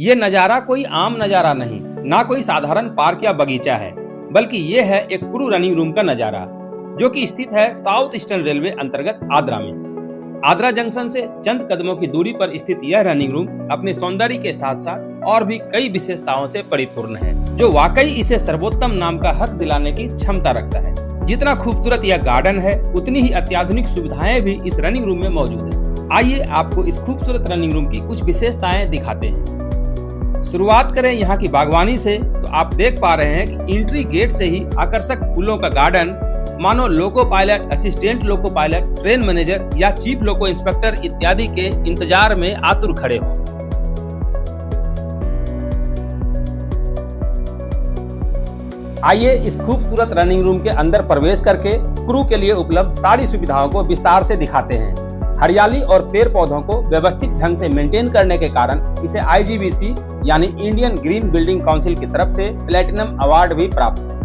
ये नज़ारा कोई आम नज़ारा नहीं, ना कोई साधारण पार्क या बगीचा है, बल्कि ये है एक क्रू रनिंग रूम का नज़ारा, जो कि स्थित है साउथ ईस्टर्न रेलवे अंतर्गत आद्रा में। आद्रा जंक्शन से चंद कदमों की दूरी पर स्थित यह रनिंग रूम अपने सौंदर्य के साथ साथ और भी कई विशेषताओं से परिपूर्ण है, जो वाकई इसे सर्वोत्तम नाम का हक दिलाने की क्षमता रखता है। जितना खूबसूरत यह गार्डन है, उतनी ही अत्याधुनिक सुविधाएं भी इस रनिंग रूम में मौजूद है। आइए आपको इस खूबसूरत रनिंग रूम की कुछ विशेषताएं दिखाते हैं। शुरुआत करें यहाँ की बागवानी से, तो आप देख पा रहे हैं कि एंट्री गेट से ही आकर्षक फूलों का गार्डन मानो loco pilot, assistant loco pilot, train manager या चीफ लोको इंस्पेक्टर इत्यादि के इंतजार में आतुर खड़े हो। आइए इस खूबसूरत रनिंग रूम के अंदर प्रवेश करके क्रू के लिए उपलब्ध सारी सुविधाओं को विस्तार से दिखाते हैं। हरियाली और पेड़ पौधों को व्यवस्थित ढंग से मेंटेन करने के कारण इसे IGBC यानी इंडियन ग्रीन बिल्डिंग काउंसिल की तरफ से प्लेटिनम अवार्ड भी प्राप्त है।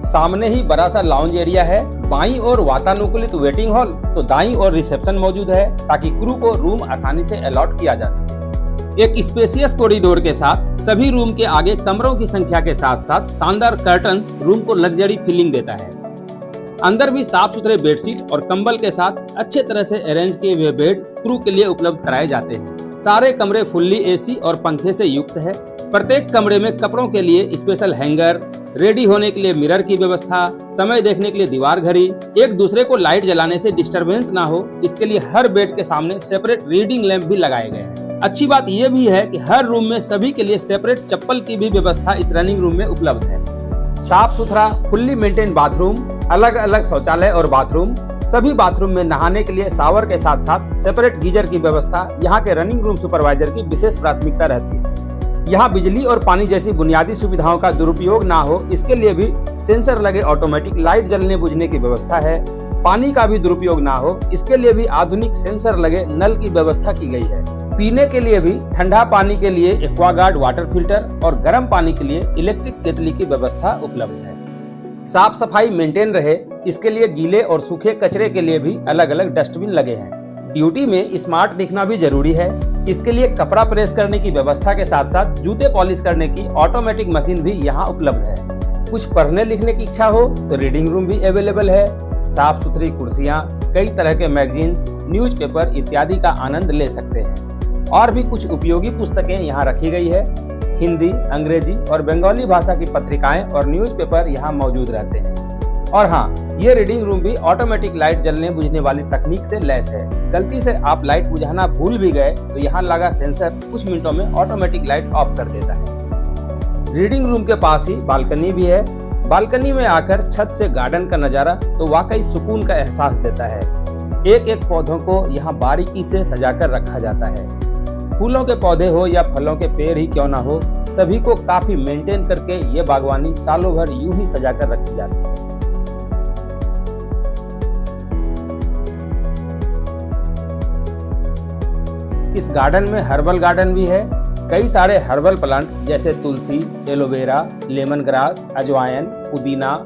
सामने ही बड़ा सा लाउंज एरिया है, बाईं ओर वातानुकूलित वेटिंग हॉल तो दाईं ओर रिसेप्शन मौजूद है, ताकि क्रू को रूम आसानी से अलॉट किया जा सके। एक स्पेशियस कॉरिडोर के साथ सभी रूम के आगे कमरों की संख्या के साथ साथ शानदार कर्टन्स रूम को लग्जरी फीलिंग देता है। अंदर भी साफ सुथरे बेडशीट और कंबल के साथ अच्छे तरह से अरेंज किए हुए बेड क्रू के लिए उपलब्ध कराए जाते हैं। सारे कमरे फुल्ली AC और पंखे से युक्त है। प्रत्येक कमरे में कपड़ों के लिए स्पेशल हैंगर, रेडी होने के लिए मिरर की व्यवस्था, समय देखने के लिए दीवार घड़ी, एक दूसरे को लाइट जलाने से डिस्टरबेंस ना हो, इसके लिए हर बेड के सामने सेपरेट रीडिंग लैंप भी लगाए गए हैं। अच्छी बात यह भी है कि हर रूम में सभी के लिए सेपरेट चप्पल की भी व्यवस्था इस रनिंग रूम में उपलब्ध है। साफ सुथरा फुल्ली मेंटेन बाथरूम, अलग अलग शौचालय और बाथरूम, सभी बाथरूम में नहाने के लिए शावर के साथ साथ सेपरेट गीजर की व्यवस्था यहाँ के रनिंग रूम सुपरवाइजर की विशेष प्राथमिकता रहती है। यहाँ बिजली और पानी जैसी बुनियादी सुविधाओं का दुरुपयोग ना हो, इसके लिए भी सेंसर लगे ऑटोमेटिक लाइट जलने बुझने की व्यवस्था है। पानी का भी दुरुपयोग ना हो, इसके लिए भी आधुनिक सेंसर लगे नल की व्यवस्था की गई है। पीने के लिए भी ठंडा पानी के लिए एक्वागार्ड वाटर फिल्टर और गर्म पानी के लिए इलेक्ट्रिक केतली की व्यवस्था उपलब्ध है। साफ सफाई मेंटेन रहे, इसके लिए गीले और सूखे कचरे के लिए भी अलग अलग डस्टबिन लगे हैं। ड्यूटी में स्मार्ट दिखना भी जरूरी है, इसके लिए कपड़ा प्रेस करने की व्यवस्था के साथ साथ जूते पॉलिश करने की ऑटोमेटिक मशीन भी यहाँ उपलब्ध है। कुछ पढ़ने लिखने की इच्छा हो तो रीडिंग रूम भी अवेलेबल है। साफ सुथरी कुर्सियाँ, कई तरह के मैगजीन्स, न्यूज़पेपर इत्यादि का आनंद ले सकते हैं। और भी कुछ उपयोगी पुस्तकें यहाँ रखी गई है। हिंदी, अंग्रेजी और बंगाली भाषा की पत्रिकाएं और न्यूज़पेपर यहाँ मौजूद रहते हैं। और हाँ, ये रीडिंग रूम भी ऑटोमेटिक लाइट जलने बुझने वाली तकनीक से लैस है। गलती से आप लाइट बुझाना भूल भी गए तो यहाँ लगा सेंसर कुछ मिनटों में ऑटोमेटिक लाइट ऑफ कर देता है। रीडिंग रूम के पास ही बालकनी भी है। बालकनी में आकर छत से गार्डन का नजारा तो वाकई सुकून का एहसास देता है। एक एक पौधों को यहाँ बारीकी से सजाकर रखा जाता है। फूलों के पौधे हो या फलों के पेड़ ही क्यों ना हो, सभी को काफी मेंटेन करके ये बागवानी सालों भर यूं ही सजाकर रखी जाती है। इस गार्डन में हर्बल गार्डन भी है। कई सारे हर्बल प्लांट जैसे तुलसी, एलोवेरा, लेमन ग्रास, अजवाइन, पुदीना,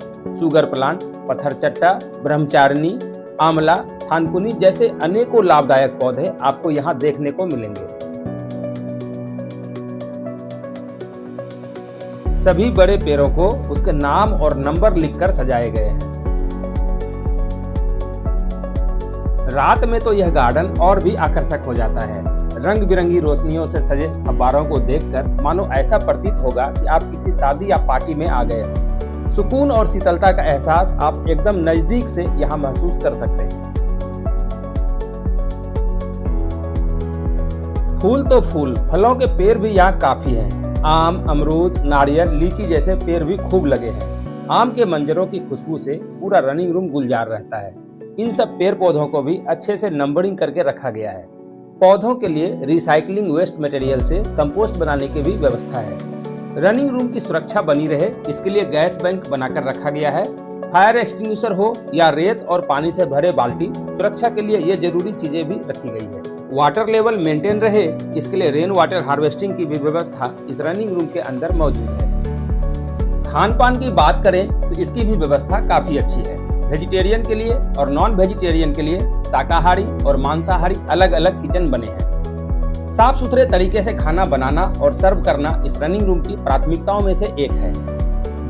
शुगर प्लांट, पत्थरचट्टा, ब्रह्मचारिणी, आंवला, थानकुनी जैसे अनेकों लाभदायक पौधे आपको यहाँ देखने को मिलेंगे। सभी बड़े पेड़ों को उसके नाम और नंबर लिखकर सजाए गए हैं। रात में तो यह गार्डन और भी आकर्षक हो जाता है। रंग बिरंगी रोशनियों से सजे फव्वारों को देखकर मानो ऐसा प्रतीत होगा कि आप किसी शादी या पार्टी में आ गए हैं। सुकून और शीतलता का एहसास आप एकदम नजदीक से यहाँ महसूस कर सकते हैं। फूल तो फूल, फलों के पेड़ भी यहाँ काफी हैं। आम, अमरूद, नारियल, लीची जैसे पेड़ भी खूब लगे हैं। आम के मंजरों की खुशबू से पूरा रनिंग रूम गुलजार रहता है। इन सब पेड़ पौधों को भी अच्छे से नंबरिंग करके रखा गया है। पौधों के लिए रिसाइकलिंग वेस्ट मटेरियल से कंपोस्ट बनाने की भी व्यवस्था है। रनिंग रूम की सुरक्षा बनी रहे, इसके लिए गैस बैंक बनाकर रखा गया है। फायर एक्सटिंग्विशर हो या रेत और पानी से भरे बाल्टी, सुरक्षा के लिए ये जरूरी चीजें भी रखी गई है। वाटर लेवल मेंटेन रहे, इसके लिए रेन वाटर हार्वेस्टिंग की भी व्यवस्था इस रनिंग रूम के अंदर मौजूद है। खान पान की बात करें तो इसकी भी व्यवस्था काफी अच्छी है। वेजिटेरियन के लिए और नॉन वेजिटेरियन के लिए शाकाहारी और मांसाहारी अलग अलग किचन बने हैं। साफ सुथरे तरीके से खाना बनाना और सर्व करना इस रनिंग रूम की प्राथमिकताओं में से एक है।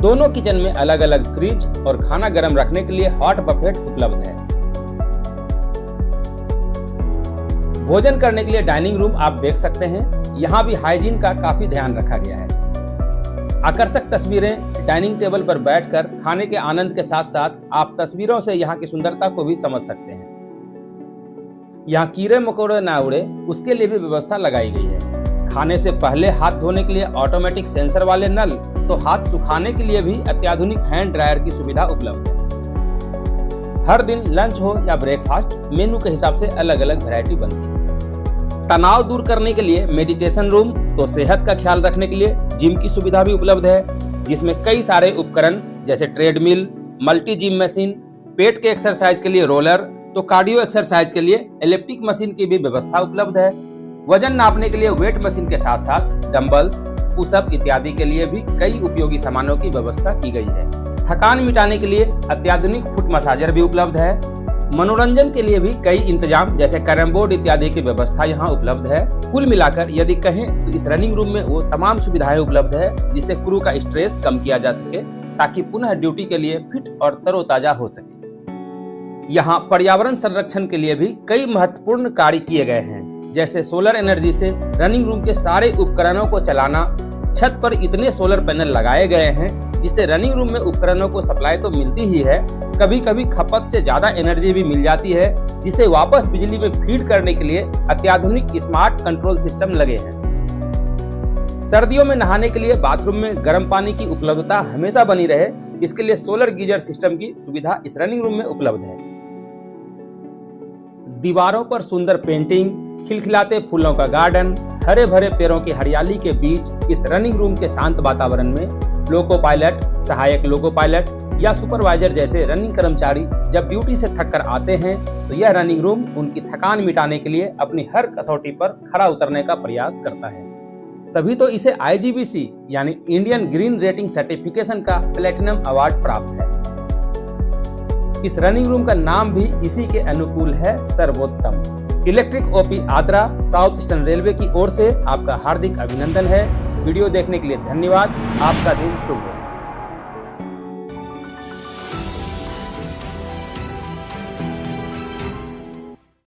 दोनों किचन में अलग अलग फ्रिज और खाना गर्म रखने के लिए हॉट बफेट उपलब्ध है। भोजन करने के लिए डाइनिंग रूम आप देख सकते हैं, यहाँ भी हाइजीन का काफी ध्यान रखा गया है। आकर्षक तस्वीरें डाइनिंग टेबल पर बैठकर खाने के आनंद के साथ साथ आप तस्वीरों से यहाँ की सुंदरता को भी समझ सकते हैं। यहाँ कीड़े मकोड़े ना उड़े उसके लिए भी व्यवस्था लगाई गई है। खाने से पहले हाथ धोने के लिए ऑटोमेटिक सेंसर वाले नल, तो हाथ सुखाने के लिए भी अत्याधुनिक हैंड ड्रायर की सुविधा उपलब्ध है। हर दिन लंच हो या ब्रेकफास्ट, मेनू के हिसाब से अलग अलग वैरायटी बनती है। तनाव दूर करने के लिए मेडिटेशन रूम, तो सेहत का ख्याल रखने के लिए जिम की सुविधा भी उपलब्ध है, जिसमें कई सारे उपकरण जैसे ट्रेडमिल, मल्टी जिम मशीन, पेट के एक्सरसाइज के लिए रोलर, तो कार्डियो एक्सरसाइज के लिए इलेक्ट्रिक मशीन की भी व्यवस्था उपलब्ध है। वजन नापने के लिए वेट मशीन के साथ साथ डंबल्स, पुशअप इत्यादि के लिए भी कई उपयोगी सामानों की व्यवस्था की गई है। थकान मिटाने के लिए अत्याधुनिक फुट मसाजर भी उपलब्ध है। मनोरंजन के लिए भी कई इंतजाम जैसे कैरम बोर्ड इत्यादि की व्यवस्था यहाँ उपलब्ध है। कुल मिलाकर यदि कहें तो इस रनिंग रूम में वो तमाम सुविधाएं उपलब्ध है जिससे क्रू का स्ट्रेस कम किया जा सके, ताकि पुनः ड्यूटी के लिए फिट और तरोताजा हो सके। यहाँ पर्यावरण संरक्षण के लिए भी कई महत्वपूर्ण कार्य किए गए हैं, जैसे सोलर एनर्जी से रनिंग रूम के सारे उपकरणों को चलाना। छत पर इतने सोलर पैनल लगाए गए हैं जिससे रनिंग रूम में उपकरणों को सप्लाई तो मिलती ही है, कभी कभी खपत से ज्यादा एनर्जी भी मिल जाती है, जिसे वापस बिजली में फीड करने के लिए अत्याधुनिक स्मार्ट कंट्रोल सिस्टम लगे हैं। सर्दियों में नहाने के लिए बाथरूम में गर्म पानी की उपलब्धता हमेशा बनी रहे, इसके लिए सोलर गीजर सिस्टम की सुविधा इस रनिंग रूम में उपलब्ध है। दीवारों पर सुंदर पेंटिंग, खिलखिलाते फूलों का गार्डन, हरे भरे पेड़ों की हरियाली के बीच इस रनिंग रूम के शांत वातावरण में लोको पायलट, सहायक लोको पायलट या सुपरवाइजर जैसे रनिंग कर्मचारी जब ड्यूटी से थक कर आते हैं तो यह रनिंग रूम उनकी थकान मिटाने के लिए अपनी हर कसौटी पर खरा उतरने का प्रयास करता है। तभी तो इसे IGBC यानी इंडियन ग्रीन रेटिंग सर्टिफिकेशन का प्लेटिनम अवार्ड प्राप्त है। इस रनिंग रूम का नाम भी इसी के अनुकूल है, सर्वोत्तम। Electric OP Adra south eastern railway की ओर से आपका हार्दिक अभिनंदन है। वीडियो देखने के लिए धन्यवाद। आपका दिन शुभ हो।